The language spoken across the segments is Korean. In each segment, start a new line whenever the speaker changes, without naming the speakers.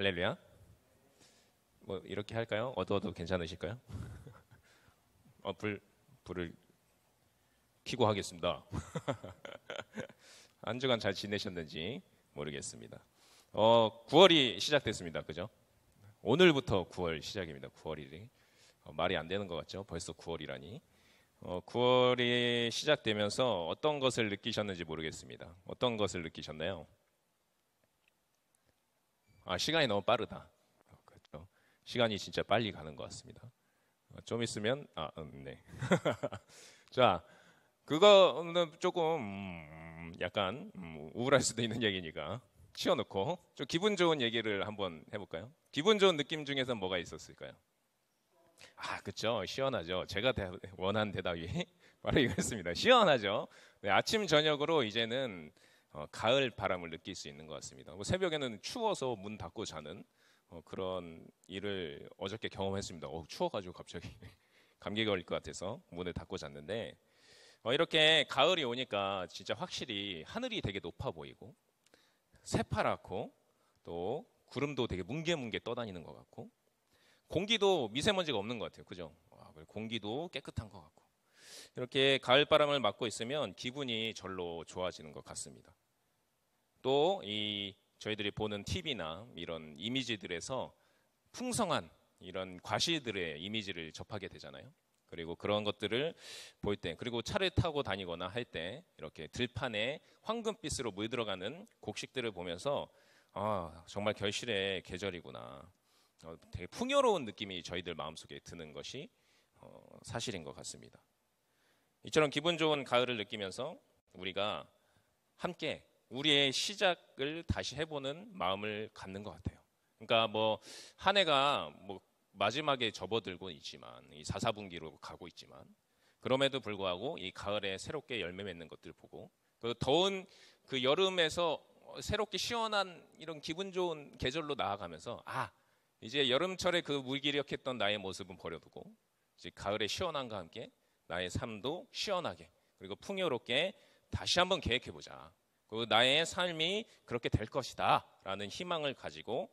할렐루야. 뭐 이렇게 할까요? 어두워도 괜찮으실까요? 불을 켜고 하겠습니다. 한 주간 잘 지내셨는지 모르겠습니다. 9월이 시작됐습니다. 그죠? 오늘부터 9월 시작입니다. 9월이 말이 안 되는 것 같죠? 벌써 9월이라니. 9월이 시작되면서 어떤 것을 느끼셨는지 모르겠습니다. 어떤 것을 느끼셨나요? 시간이 너무 빠르다. 그렇죠. 시간이 진짜 빨리 가는 것 같습니다. 좀 있으면 네. 자, 그거는 조금 약간 우울할 수도 있는 얘기니까 치워놓고 좀 기분 좋은 얘기를 한번 해볼까요? 기분 좋은 느낌 중에서 뭐가 있었을까요? 그렇죠. 시원하죠. 제가 원한 대답이 바로 이거였습니다. 시원하죠. 네, 아침 저녁으로 이제는 가을 바람을 느낄 수 있는 것 같습니다. 새벽에는 추워서 문 닫고 자는 그런 일을 어저께 경험했습니다. 추워가지고 갑자기 감기 걸릴 것 같아서 문을 닫고 잤는데 이렇게 가을이 오니까 진짜 확실히 하늘이 되게 높아 보이고 새파랗고 또 구름도 되게 뭉게뭉게 떠다니는 것 같고 공기도 미세먼지가 없는 것 같아요. 그죠? 공기도 깨끗한 것 같고 이렇게 가을 바람을 맞고 있으면 기분이 절로 좋아지는 것 같습니다. 또 저희들이 보는 TV나 이런 이미지들에서 풍성한 이런 과실들의 이미지를 접하게 되잖아요. 그리고 그런 것들을 볼 때, 그리고 차를 타고 다니거나 할 때 이렇게 들판에 황금빛으로 물들어가는 곡식들을 보면서 정말 결실의 계절이구나. 되게 풍요로운 느낌이 저희들 마음속에 드는 것이 사실인 것 같습니다. 이처럼 기분 좋은 가을을 느끼면서 우리가 함께 우리의 시작을 다시 해보는 마음을 갖는 것 같아요. 그러니까 한 해가 마지막에 접어들고 있지만 이 4, 4분기로 가고 있지만 그럼에도 불구하고 이 가을에 새롭게 열매 맺는 것들 보고 그 더운 그 여름에서 새롭게 시원한 이런 기분 좋은 계절로 나아가면서 이제 여름철에 그 무기력했던 나의 모습은 버려두고 이제 가을의 시원함과 함께 나의 삶도 시원하게 그리고 풍요롭게 다시 한번 계획해보자. 그 나의 삶이 그렇게 될 것이다 라는 희망을 가지고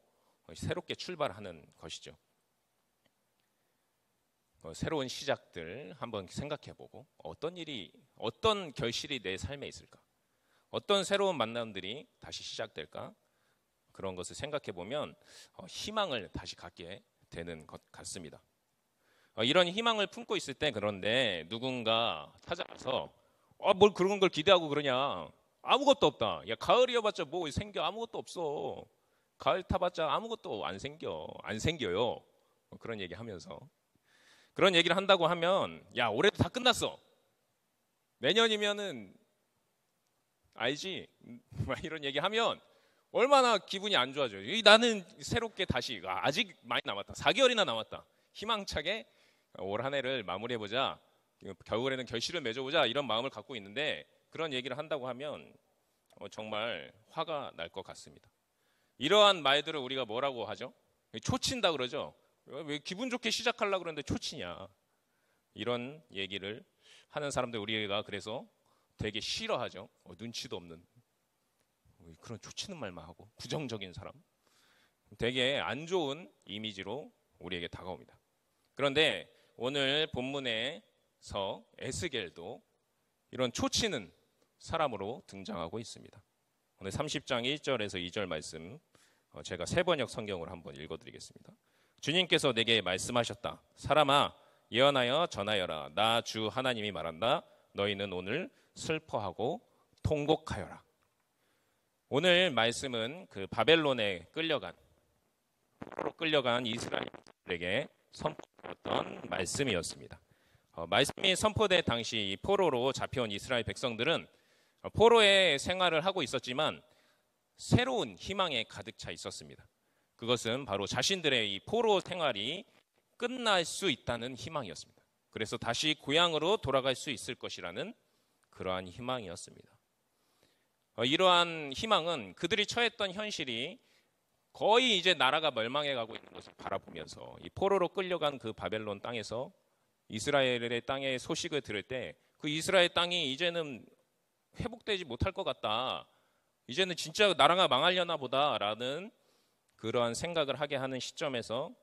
새롭게 출발하는 것이죠. 새로운 시작들 한번 생각해보고 어떤 결실이 내 삶에 있을까? 어떤 새로운 만남들이 다시 시작될까? 그런 것을 생각해보면 희망을 다시 갖게 되는 것 같습니다. 이런 희망을 품고 있을 때 그런데 누군가 찾아와서 뭘 그런 걸 기대하고 그러냐? 아무것도 없다. 야, 가을이어봤자 뭐 생겨? 아무것도 없어. 가을 타봤자 아무것도 안 생겨요. 그런 얘기 하면서 그런 얘기를 한다고 하면 야, 올해도 다 끝났어. 내년이면은 알지? 이런 얘기 하면 얼마나 기분이 안 좋아져요. 나는 새롭게 다시 아직 많이 남았다. 4개월이나 남았다. 희망차게 올 한 해를 마무리해보자. 겨울에는 결실을 맺어보자. 이런 마음을 갖고 있는데 그런 얘기를 한다고 하면 정말 화가 날 것 같습니다. 이러한 말들을 우리가 뭐라고 하죠? 초친다 그러죠. 왜 기분 좋게 시작하려고 그러는데 초치냐. 이런 얘기를 하는 사람들 우리가 그래서 되게 싫어하죠. 눈치도 없는 그런 초치는 말만 하고 부정적인 사람. 되게 안 좋은 이미지로 우리에게 다가옵니다. 그런데 오늘 본문에서 에스겔도 이런 초치는 사람으로 등장하고 있습니다. 오늘 30장 1절에서 2절 말씀 제가 세번역 성경으로 한번 읽어드리겠습니다. 주님께서 내게 말씀하셨다. 사람아 예언하여 전하여라. 나 주 하나님이 말한다. 너희는 오늘 슬퍼하고 통곡하여라. 오늘 말씀은 그 바벨론에 끌려간 이스라엘에게 선포했던 말씀이었습니다. 말씀이 선포될 당시 이 포로로 잡혀온 이스라엘 백성들은 포로의 생활을 하고 있었지만 새로운 희망에 가득 차 있었습니다. 그것은 바로 자신들의 이 포로 생활이 끝날 수 있다는 희망이었습니다. 그래서 다시 고향으로 돌아갈 수 있을 것이라는 그러한 희망이었습니다. 이러한 희망은 그들이 처했던 현실이 거의 이제 나라가 멸망해 가고 있는 것을 바라보면서 이 포로로 끌려간 그 바벨론 땅에서 이스라엘의 땅의 소식을 들을 때 그 이스라엘 땅이 이제는 회복되지 못할 것 같다. 이제는 진짜 나라가 망하려나 보다라는 그러한 생각을 하게 하는 시점에서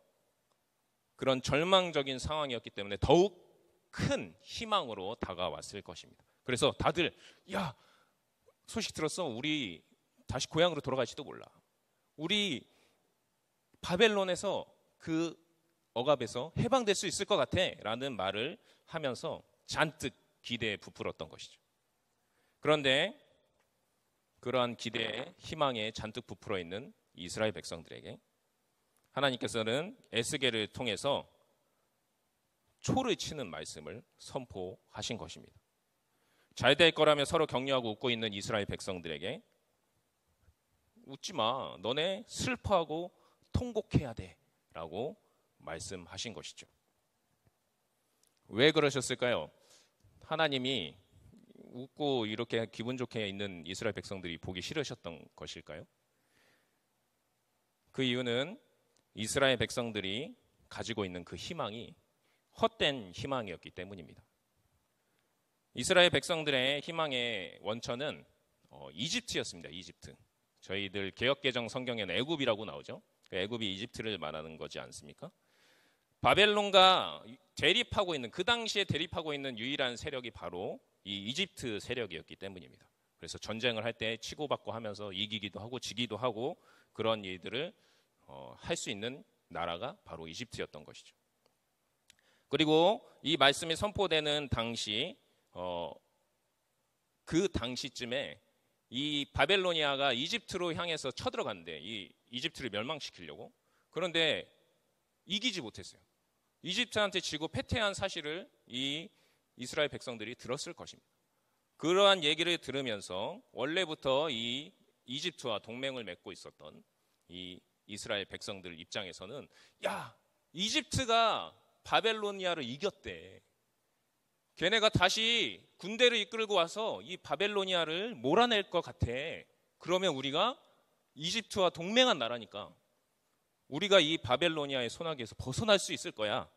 그런 절망적인 상황이었기 때문에 더욱 큰 희망으로 다가왔을 것입니다. 그래서 다들 야, 소식 들었어? 우리 다시 고향으로 돌아갈지도 몰라. 우리 바벨론에서 그 억압에서 해방될 수 있을 것 같아 라는 말을 하면서 잔뜩 기대에 부풀었던 것이죠. 그런데 그러한 기대에 희망에 잔뜩 부풀어 있는 이스라엘 백성들에게 하나님께서는 에스겔을 통해서 초를 치는 말씀을 선포하신 것입니다. 잘 될 거라며 서로 격려하고 웃고 있는 이스라엘 백성들에게 웃지 마, 너네 슬퍼하고 통곡해야 돼 라고 말씀하신 것이죠. 왜 그러셨을까요? 하나님이 웃고 이렇게 기분 좋게 있는 이스라엘 백성들이 보기 싫으셨던 것일까요? 그 이유는 이스라엘 백성들이 가지고 있는 그 희망이 헛된 희망이었기 때문입니다. 이스라엘 백성들의 희망의 원천은 이집트였습니다. 이집트. 저희들 개역개정 성경에는 애굽이라고 나오죠. 애굽이 이집트를 말하는 거지 않습니까? 바벨론과 대립하고 있는, 그 당시에 대립하고 있는 유일한 세력이 바로 이 이집트 세력이었기 때문입니다. 그래서 전쟁을 할 때 치고받고 하면서 이기기도 하고 지기도 하고 그런 일들을 할 수 있는 나라가 바로 이집트였던 것이죠. 그리고 이 말씀이 선포되는 당시 그 당시쯤에 이 바벨로니아가 이집트로 향해서 쳐들어갔는데 이 이집트를 멸망시키려고. 그런데 이기지 못했어요. 이집트한테 지고 패퇴한 사실을 이 이스라엘 백성들이 들었을 것입니다. 그러한 얘기를 들으면서 원래부터 이 이집트와 동맹을 맺고 있었던 이 이스라엘 백성들 입장에서는 야, 이집트가 바벨로니아를 이겼대. 걔네가 다시 군대를 이끌고 와서 이 바벨로니아를 몰아낼 것 같아. 그러면 우리가 이집트와 동맹한 나라니까 우리가 이 바벨로니아의 손아귀에서 벗어날 수 있을 거야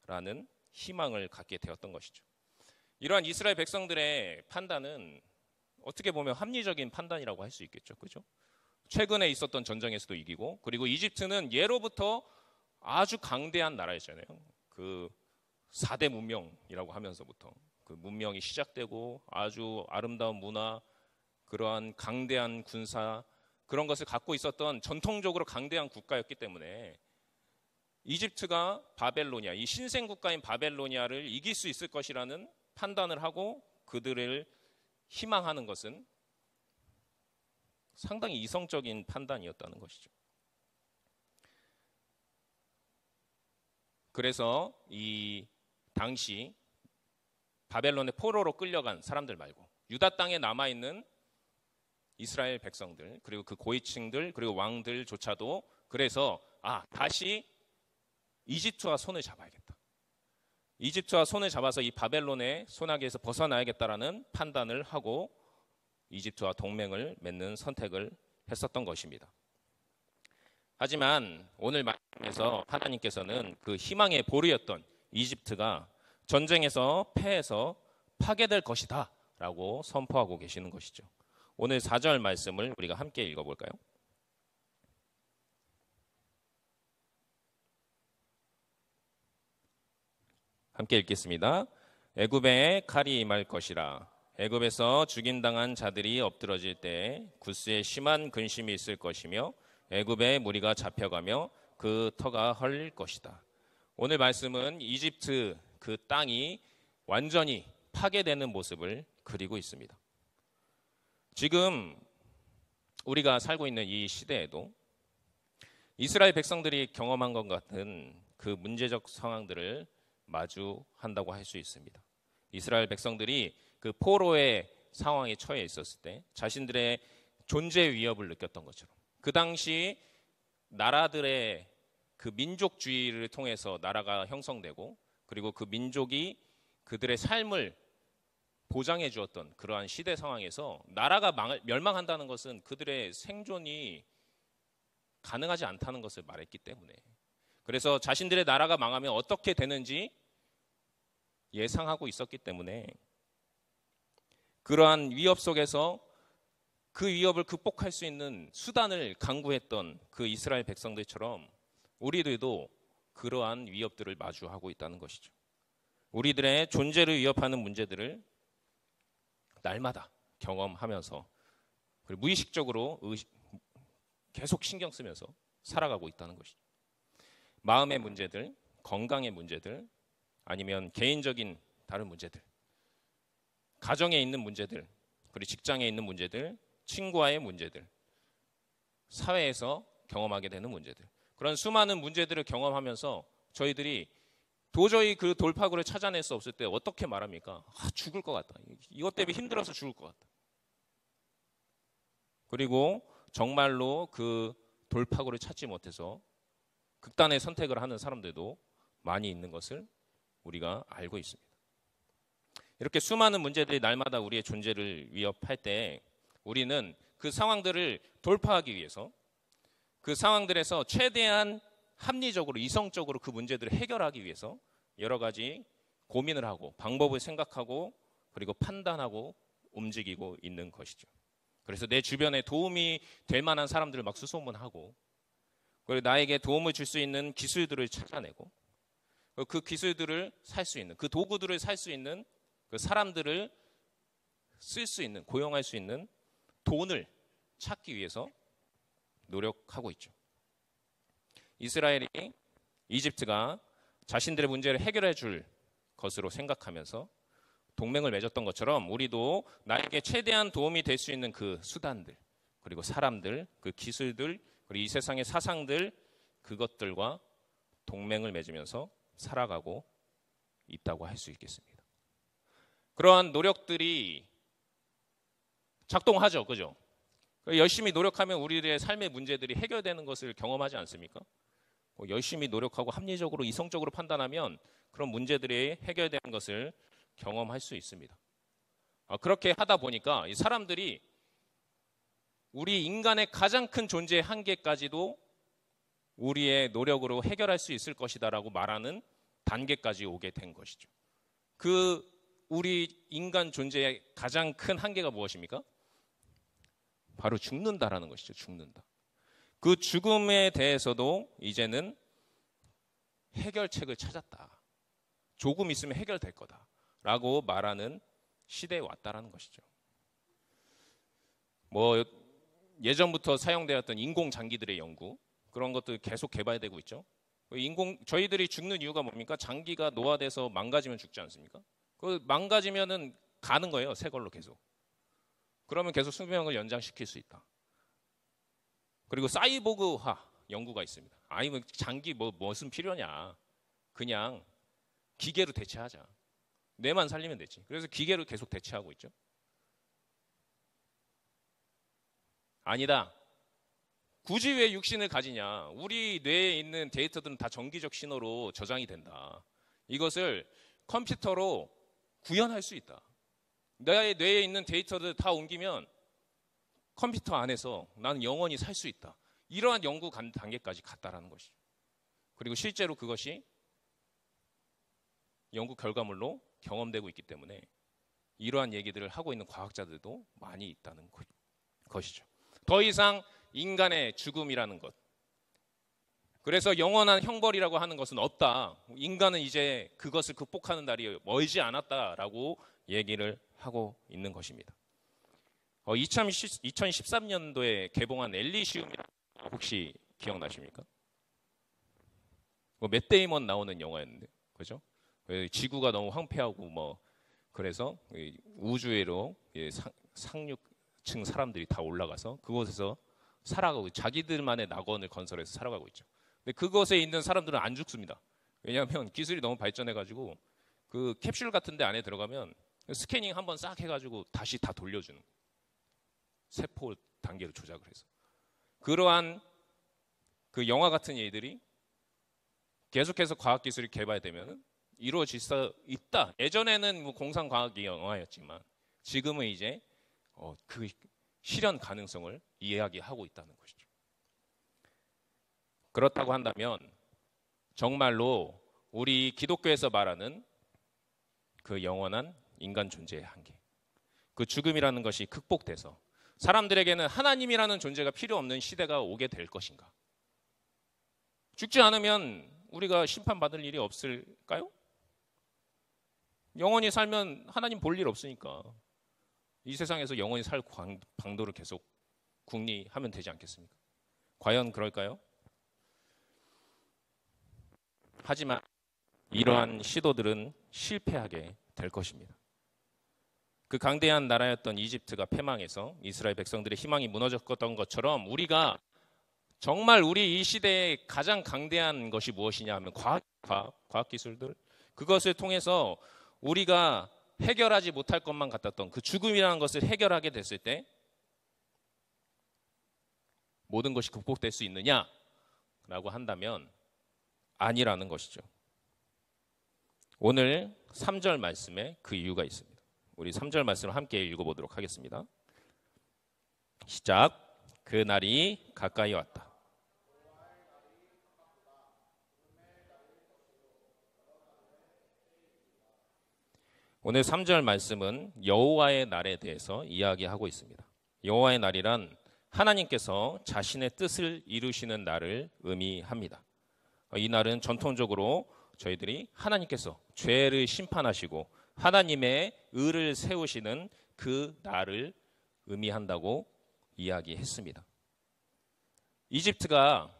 라는 희망을 갖게 되었던 것이죠. 이러한 이스라엘 백성들의 판단은 어떻게 보면 합리적인 판단이라고 할 수 있겠죠. 그죠? 최근에 있었던 전쟁에서도 이기고, 그리고 이집트는 예로부터 아주 강대한 나라였잖아요. 그 4대 문명이라고 하면서부터 그 문명이 시작되고 아주 아름다운 문화, 그러한 강대한 군사, 그런 것을 갖고 있었던 전통적으로 강대한 국가였기 때문에 이집트가 바벨로니아, 이 신생 국가인 바벨로니아를 이길 수 있을 것이라는 판단을 하고 그들을 희망하는 것은 상당히 이성적인 판단이었다는 것이죠. 그래서 이 당시 바벨론의 포로로 끌려간 사람들 말고 유다 땅에 남아있는 이스라엘 백성들, 그리고 그 고위층들, 그리고 왕들조차도 그래서 다시 이집트와 손을 잡아야겠다. 이집트와 손을 잡아서 이 바벨론의 손아귀에서 벗어나야겠다라는 판단을 하고 이집트와 동맹을 맺는 선택을 했었던 것입니다. 하지만 오늘 말씀에서 하나님께서는 그 희망의 보루였던 이집트가 전쟁에서 패해서 파괴될 것이다 라고 선포하고 계시는 것이죠. 오늘 4절 말씀을 우리가 함께 읽어볼까요? 함께 읽겠습니다. 애굽에 칼이 임할 것이라. 애굽에서 죽임당한 자들이 엎드러질 때 구스에 심한 근심이 있을 것이며 애굽의 무리가 잡혀가며 그 터가 헐릴 것이다. 오늘 말씀은 이집트 그 땅이 완전히 파괴되는 모습을 그리고 있습니다. 지금 우리가 살고 있는 이 시대에도 이스라엘 백성들이 경험한 것 같은 그 문제적 상황들을 마주한다고 할 수 있습니다. 이스라엘 백성들이 그 포로의 상황에 처해 있었을 때 자신들의 존재 위협을 느꼈던 것처럼 그 당시 나라들의 그 민족주의를 통해서 나라가 형성되고 그리고 그 민족이 그들의 삶을 보장해 주었던 그러한 시대 상황에서 나라가 멸망한다는 것은 그들의 생존이 가능하지 않다는 것을 말했기 때문에, 그래서 자신들의 나라가 망하면 어떻게 되는지 예상하고 있었기 때문에 그러한 위협 속에서 그 위협을 극복할 수 있는 수단을 강구했던 그 이스라엘 백성들처럼 우리들도 그러한 위협들을 마주하고 있다는 것이죠. 우리들의 존재를 위협하는 문제들을 날마다 경험하면서 그리고 무의식적으로 계속 신경 쓰면서 살아가고 있다는 것이죠. 마음의 문제들, 건강의 문제들, 아니면 개인적인 다른 문제들, 가정에 있는 문제들, 그리고 직장에 있는 문제들, 친구와의 문제들, 사회에서 경험하게 되는 문제들, 그런 수많은 문제들을 경험하면서 저희들이 도저히 그 돌파구를 찾아낼 수 없을 때 어떻게 말합니까? 죽을 것 같다. 이것 때문에 힘들어서 죽을 것 같다. 그리고 정말로 그 돌파구를 찾지 못해서 극단의 선택을 하는 사람들도 많이 있는 것을 우리가 알고 있습니다. 이렇게 수많은 문제들이 날마다 우리의 존재를 위협할 때 우리는 그 상황들을 돌파하기 위해서 그 상황들에서 최대한 합리적으로 이성적으로 그 문제들을 해결하기 위해서 여러 가지 고민을 하고 방법을 생각하고 그리고 판단하고 움직이고 있는 것이죠. 그래서 내 주변에 도움이 될 만한 사람들을 막 수소문하고 그리고 나에게 도움을 줄 수 있는 기술들을 찾아내고 그 기술들을 살 수 있는 그 도구들을 살 수 있는 그 사람들을 쓸 수 있는 고용할 수 있는 돈을 찾기 위해서 노력하고 있죠. 이스라엘이 이집트가 자신들의 문제를 해결해 줄 것으로 생각하면서 동맹을 맺었던 것처럼 우리도 나에게 최대한 도움이 될 수 있는 그 수단들 그리고 사람들 그 기술들 그리고 이 세상의 사상들 그것들과 동맹을 맺으면서 살아가고 있다고 할 수 있겠습니다. 그러한 노력들이 작동하죠. 그죠? 열심히 노력하면 우리들의 삶의 문제들이 해결되는 것을 경험하지 않습니까? 열심히 노력하고 합리적으로 이성적으로 판단하면 그런 문제들이 해결되는 것을 경험할 수 있습니다. 그렇게 하다 보니까 이 사람들이 우리 인간의 가장 큰 존재의 한계까지도 우리의 노력으로 해결할 수 있을 것이다라고 말하는 단계까지 오게 된 것이죠. 그 우리 인간 존재의 가장 큰 한계가 무엇입니까? 바로 죽는다라는 것이죠. 죽는다. 그 죽음에 대해서도 이제는 해결책을 찾았다. 조금 있으면 해결될 거다라고 말하는 시대에 왔다라는 것이죠. 예전부터 사용되었던 인공장기들의 연구 그런 것도 계속 개발되고 있죠. 저희들이 죽는 이유가 뭡니까? 장기가 노화돼서 망가지면 죽지 않습니까? 그 망가지면은 가는 거예요. 새 걸로 계속. 그러면 계속 수명을 연장시킬 수 있다. 그리고 사이보그화 연구가 있습니다. 아니 뭐 장기 무슨 필요냐? 그냥 기계로 대체하자. 뇌만 살리면 되지. 그래서 기계로 계속 대체하고 있죠. 아니다. 굳이 왜 육신을 가지냐? 우리 뇌에 있는 데이터들은 다 정기적 신호로 저장이 된다. 이것을 컴퓨터로 구현할 수 있다. 나의 뇌에 있는 데이터를 다 옮기면 컴퓨터 안에서 나는 영원히 살 수 있다. 이러한 연구 단계까지 갔다라는 것이죠. 그리고 실제로 그것이 연구 결과물로 경험되고 있기 때문에 이러한 얘기들을 하고 있는 과학자들도 많이 있다는 것이죠. 더 이상 인간의 죽음이라는 것, 그래서 영원한 형벌이라고 하는 것은 없다. 인간은 이제 그것을 극복하는 날이 멀지 않았다라고 얘기를 하고 있는 것입니다. 2013년도에 개봉한 엘리시움이라고 혹시 기억나십니까? 맷 데이먼 나오는 영화였는데, 그죠? 지구가 너무 황폐하고 그래서 우주에로 상륙층 사람들이 다 올라가서 그곳에서 살아가고 자기들만의 낙원을 건설해서 살아가고 있죠. 근데 그곳에 있는 사람들은 안 죽습니다. 왜냐하면 기술이 너무 발전해가지고 그 캡슐 같은데 안에 들어가면 스캐닝 한번 싹 해가지고 다시 다 돌려주는 세포 단계로 조작을 해서 그러한 그 영화 같은 일들이 계속해서 과학기술이 개발되면 이루어질 수 있다. 예전에는 공상과학 영화였지만 지금은 이제 그 실현 가능성을 이야기하고 있다는 것이죠. 그렇다고 한다면 정말로 우리 기독교에서 말하는 그 영원한 인간 존재의 한계, 그 죽음이라는 것이 극복돼서 사람들에게는 하나님이라는 존재가 필요 없는 시대가 오게 될 것인가? 죽지 않으면 우리가 심판받을 일이 없을까요? 영원히 살면 하나님 볼 일 없으니까 이 세상에서 영원히 살 방도를 계속 궁리하면 되지 않겠습니까? 과연 그럴까요? 하지만 이러한 시도들은 실패하게 될 것입니다. 그 강대한 나라였던 이집트가 패망해서 이스라엘 백성들의 희망이 무너졌던 것처럼 우리가 정말 우리 이 시대에 가장 강대한 것이 무엇이냐 하면 과학기술들, 그것을 통해서 우리가 해결하지 못할 것만 같았던 그 죽음이라는 것을 해결하게 됐을 때 모든 것이 극복될 수 있느냐라고 한다면 아니라는 것이죠. 오늘 3절 말씀에 그 이유가 있습니다. 우리 3절 말씀을 함께 읽어보도록 하겠습니다. 시작. 그 날이 가까이 왔다. 오늘 3절 말씀은 여호와의 날에 대해서 이야기하고 있습니다. 여호와의 날이란 하나님께서 자신의 뜻을 이루시는 날을 의미합니다. 이 날은 전통적으로 저희들이 하나님께서 죄를 심판하시고 하나님의 의를 세우시는 그 날을 의미한다고 이야기했습니다. 이집트가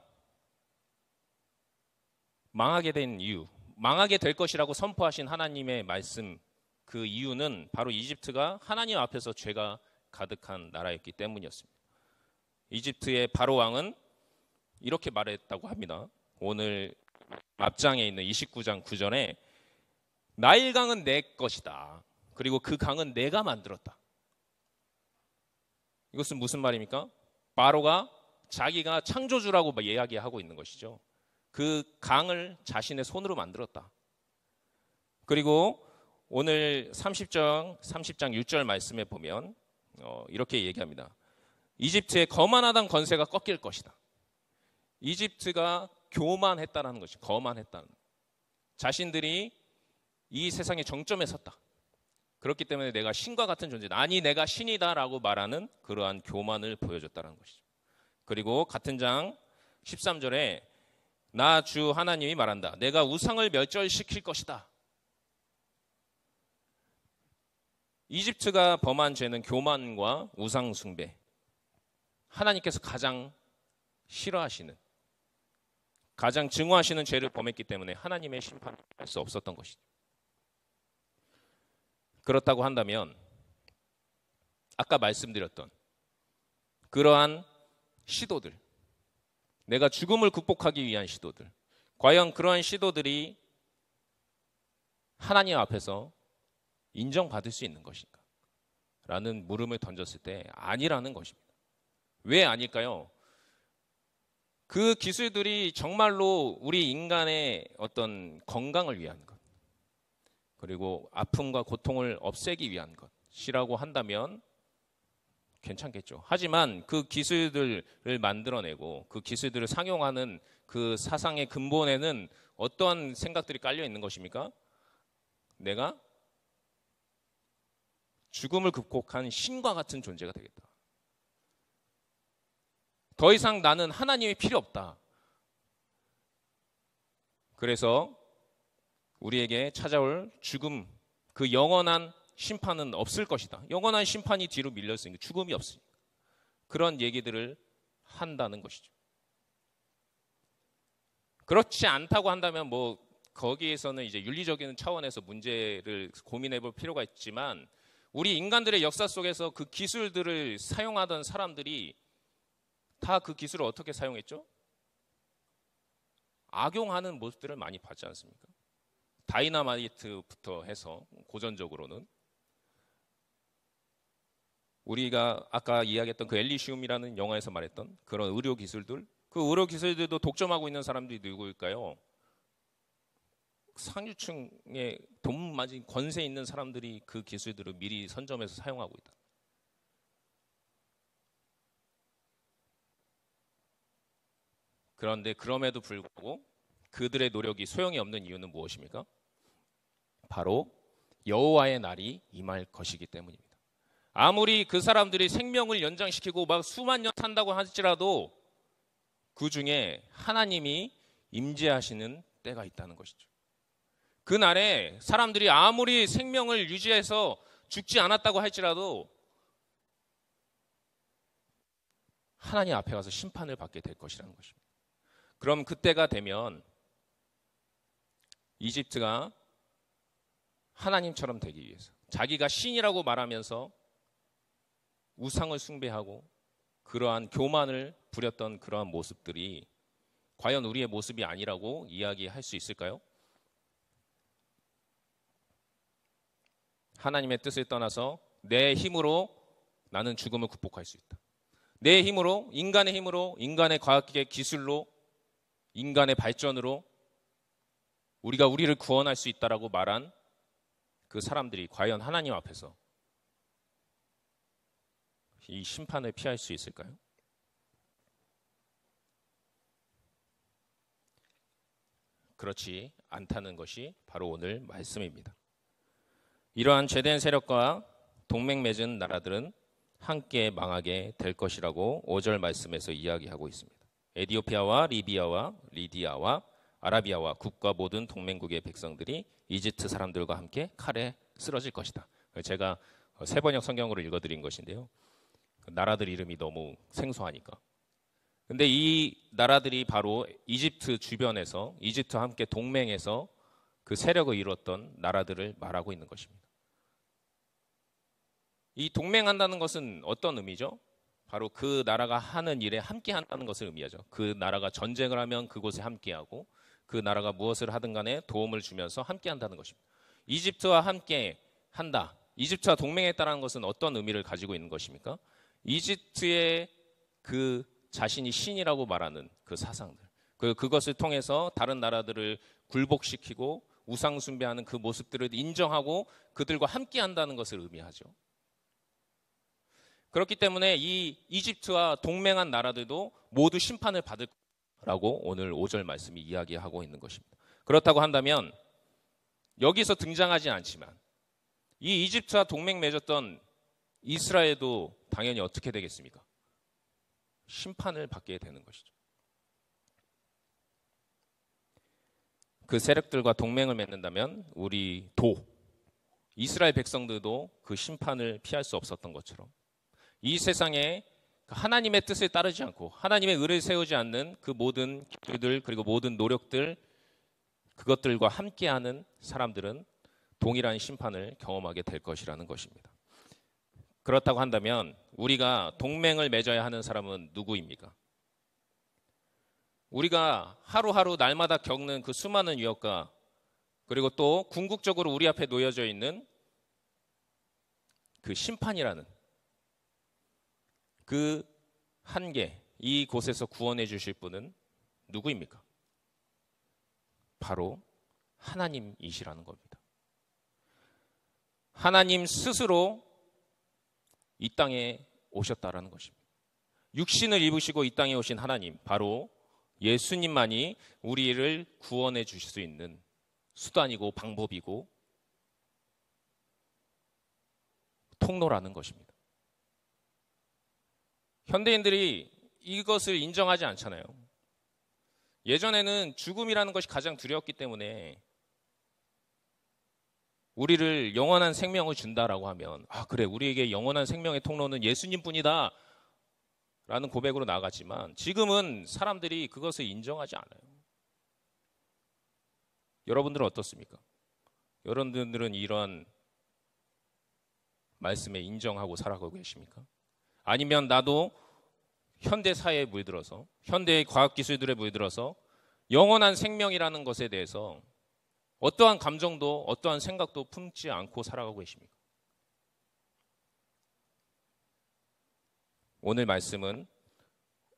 망하게 된 이유, 망하게 될 것이라고 선포하신 하나님의 말씀, 그 이유는 바로 이집트가 하나님 앞에서 죄가 가득한 나라였기 때문이었습니다. 이집트의 바로 왕은 이렇게 말했다고 합니다. 오늘 앞장에 있는 29장 9절에 나일강은 내 것이다. 그리고 그 강은 내가 만들었다. 이것은 무슨 말입니까? 바로가 자기가 창조주라고 이야기하고 있는 것이죠. 그 강을 자신의 손으로 만들었다. 그리고 오늘 30장 6절 말씀에 보면 이렇게 얘기합니다. 이집트의 거만하던 권세가 꺾일 것이다. 이집트가 교만했다라는 것이 거만했다는, 자신들이 이 세상의 정점에 섰다. 그렇기 때문에 내가 신과 같은 존재다. 아니 내가 신이다라고 말하는 그러한 교만을 보여줬다는 것이죠. 그리고 같은 장 13절에 나 주 하나님이 말한다. 내가 우상을 멸절시킬 것이다. 이집트가 범한 죄는 교만과 우상 숭배, 하나님께서 가장 싫어하시는, 가장 증오하시는 죄를 범했기 때문에 하나님의 심판을 할 수 없었던 것이죠. 그렇다고 한다면 아까 말씀드렸던 그러한 시도들, 내가 죽음을 극복하기 위한 시도들, 과연 그러한 시도들이 하나님 앞에서 인정받을 수 있는 것인가? 라는 물음을 던졌을 때 아니라는 것입니다. 왜 아닐까요? 그 기술들이 정말로 우리 인간의 어떤 건강을 위한 것, 그리고 아픔과 고통을 없애기 위한 것이라고 한다면 괜찮겠죠. 하지만 그 기술들을 만들어내고 그 기술들을 상용하는 그 사상의 근본에는 어떤 생각들이 깔려 있는 것입니까? 내가 죽음을 극복한 신과 같은 존재가 되겠다. 더 이상 나는 하나님이 필요 없다. 그래서 우리에게 찾아올 죽음, 그 영원한 심판은 없을 것이다. 영원한 심판이 뒤로 밀렸으니까 죽음이 없으니까. 그런 얘기들을 한다는 것이죠. 그렇지 않다고 한다면 뭐 거기에서는 이제 윤리적인 차원에서 문제를 고민해 볼 필요가 있지만 우리 인간들의 역사 속에서 그 기술들을 사용하던 사람들이 다 그 기술을 어떻게 사용했죠? 악용하는 모습들을 많이 봤지 않습니까? 다이너마이트부터 해서 고전적으로는 우리가 아까 이야기했던 그 엘리시움이라는 영화에서 말했던 그런 의료 기술들, 그 의료 기술들도 독점하고 있는 사람들이 누구일까요? 상류층의 돈 많이 권세 있는 사람들이 그 기술들을 미리 선점해서 사용하고 있다. 그런데 그럼에도 불구하고 그들의 노력이 소용이 없는 이유는 무엇입니까? 바로 여호와의 날이 임할 것이기 때문입니다. 아무리 그 사람들이 생명을 연장시키고 막 수만 년 산다고 할지라도 그 중에 하나님이 임재하시는 때가 있다는 것이죠. 그날에 사람들이 아무리 생명을 유지해서 죽지 않았다고 할지라도 하나님 앞에 가서 심판을 받게 될 것이라는 것입니다. 그럼 그때가 되면 이집트가 하나님처럼 되기 위해서 자기가 신이라고 말하면서 우상을 숭배하고 그러한 교만을 부렸던 그러한 모습들이 과연 우리의 모습이 아니라고 이야기할 수 있을까요? 하나님의 뜻을 떠나서 내 힘으로 나는 죽음을 극복할 수 있다. 내 힘으로, 인간의 과학의 기술로, 인간의 발전으로 우리가 우리를 구원할 수 있다라고 말한 그 사람들이 과연 하나님 앞에서 이 심판을 피할 수 있을까요? 그렇지 않다는 것이 바로 오늘 말씀입니다. 이러한 죄된 세력과 동맹 맺은 나라들은 함께 망하게 될 것이라고 5절 말씀에서 이야기하고 있습니다. 에디오피아와 리비아와 리디아와 아라비아와 국가 모든 동맹국의 백성들이 이집트 사람들과 함께 칼에 쓰러질 것이다. 제가 세번역 성경으로 읽어드린 것인데요. 나라들 이름이 너무 생소하니까. 근데 이 나라들이 바로 이집트 주변에서 이집트와 함께 동맹해서 그 세력을 이루었던 나라들을 말하고 있는 것입니다. 이 동맹한다는 것은 어떤 의미죠? 바로 그 나라가 하는 일에 함께 한다는 것을 의미하죠. 그 나라가 전쟁을 하면 그곳에 함께하고 그 나라가 무엇을 하든 간에 도움을 주면서 함께 한다는 것입니다. 이집트와 함께 한다. 이집트와 동맹했다는 것은 어떤 의미를 가지고 있는 것입니까? 이집트의 그 자신이 신이라고 말하는 그 사상들, 그것을 통해서 다른 나라들을 굴복시키고 우상 숭배하는 그 모습들을 인정하고 그들과 함께 한다는 것을 의미하죠. 그렇기 때문에 이 이집트와 동맹한 나라들도 모두 심판을 받을 거라고 오늘 5절 말씀이 이야기하고 있는 것입니다. 그렇다고 한다면 여기서 등장하지 않지만 이 이집트와 동맹 맺었던 이스라엘도 당연히 어떻게 되겠습니까? 심판을 받게 되는 것이죠. 그 세력들과 동맹을 맺는다면 이스라엘 백성들도 그 심판을 피할 수 없었던 것처럼 이 세상에 하나님의 뜻을 따르지 않고 하나님의 의를 세우지 않는 그 모든 기술들 그리고 모든 노력들 그것들과 함께하는 사람들은 동일한 심판을 경험하게 될 것이라는 것입니다. 그렇다고 한다면 우리가 동맹을 맺어야 하는 사람은 누구입니까? 우리가 하루하루 날마다 겪는 그 수많은 위협과 그리고 또 궁극적으로 우리 앞에 놓여져 있는 그 심판이라는 그 한계, 이곳에서 구원해 주실 분은 누구입니까? 바로 하나님이시라는 겁니다. 하나님 스스로 이 땅에 오셨다라는 것입니다. 육신을 입으시고 이 땅에 오신 하나님, 바로 예수님만이 우리를 구원해 주실 수 있는 수단이고 방법이고 통로라는 것입니다. 현대인들이 이것을 인정하지 않잖아요. 예전에는 죽음이라는 것이 가장 두려웠기 때문에 우리를 영원한 생명을 준다라고 하면 그래, 우리에게 영원한 생명의 통로는 예수님뿐이다 라는 고백으로 나아갔지만 지금은 사람들이 그것을 인정하지 않아요. 여러분들은 어떻습니까? 여러분들은 이런 말씀에 인정하고 살아가고 계십니까? 아니면 나도 현대 사회에 물들어서 현대의 과학기술들에 물들어서 영원한 생명이라는 것에 대해서 어떠한 감정도 어떠한 생각도 품지 않고 살아가고 계십니까? 오늘 말씀은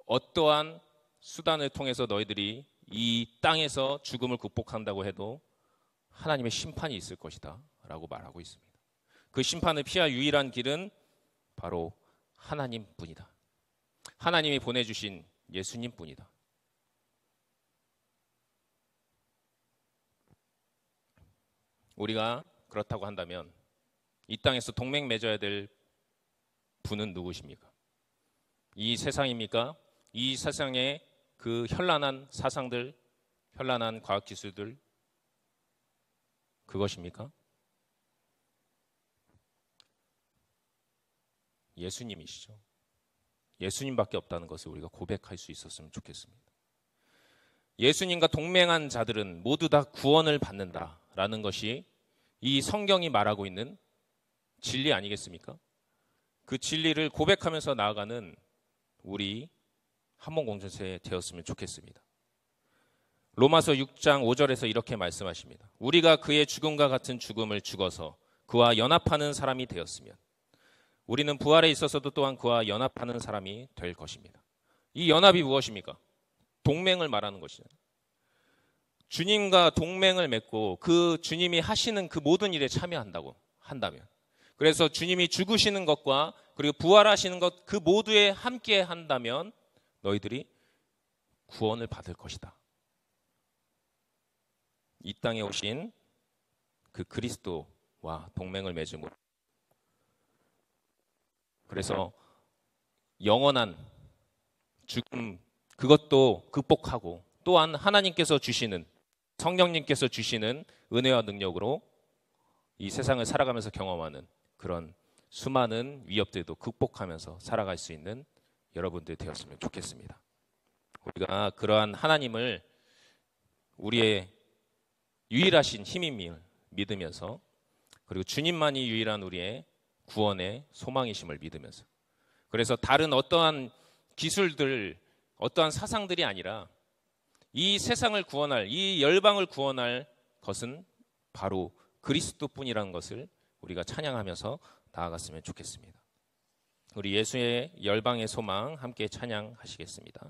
어떠한 수단을 통해서 너희들이 이 땅에서 죽음을 극복한다고 해도 하나님의 심판이 있을 것이다 라고 말하고 있습니다. 그 심판을 피할 유일한 길은 바로 하나님뿐이다. 하나님이 보내주신 예수님뿐이다. 우리가 그렇다고 한다면 이 땅에서 동맹 맺어야 될 분은 누구십니까? 이 세상입니까? 이 세상의 그 현란한 사상들, 현란한 과학기술들, 그것입니까? 예수님이시죠. 예수님밖에 없다는 것을 우리가 고백할 수 있었으면 좋겠습니다. 예수님과 동맹한 자들은 모두 다 구원을 받는다라는 것이 이 성경이 말하고 있는 진리 아니겠습니까? 그 진리를 고백하면서 나아가는 우리 한몸공동체 되었으면 좋겠습니다. 로마서 6장 5절에서 이렇게 말씀하십니다. 우리가 그의 죽음과 같은 죽음을 죽어서 그와 연합하는 사람이 되었으면 우리는 부활에 있어서도 또한 그와 연합하는 사람이 될 것입니다. 이 연합이 무엇입니까? 동맹을 말하는 것이잖아요. 주님과 동맹을 맺고 그 주님이 하시는 그 모든 일에 참여한다고 한다면, 그래서 주님이 죽으시는 것과 그리고 부활하시는 것 그 모두에 함께 한다면 너희들이 구원을 받을 것이다. 이 땅에 오신 그 그리스도와 동맹을 맺음으로, 그래서 영원한 죽음 그것도 극복하고 또한 하나님께서 주시는, 성령님께서 주시는 은혜와 능력으로 이 세상을 살아가면서 경험하는 그런 수많은 위협들도 극복하면서 살아갈 수 있는 여러분들 되었으면 좋겠습니다. 우리가 그러한 하나님을 우리의 유일하신 힘임을 믿으면서, 그리고 주님만이 유일한 우리의 구원의 소망이심을 믿으면서, 그래서 다른 어떠한 기술들, 어떠한 사상들이 아니라 이 세상을 구원할, 이 열방을 구원할 것은 바로 그리스도뿐이라는 것을 우리가 찬양하면서 나아갔으면 좋겠습니다. 우리 예수의 열방의 소망 함께 찬양하시겠습니다.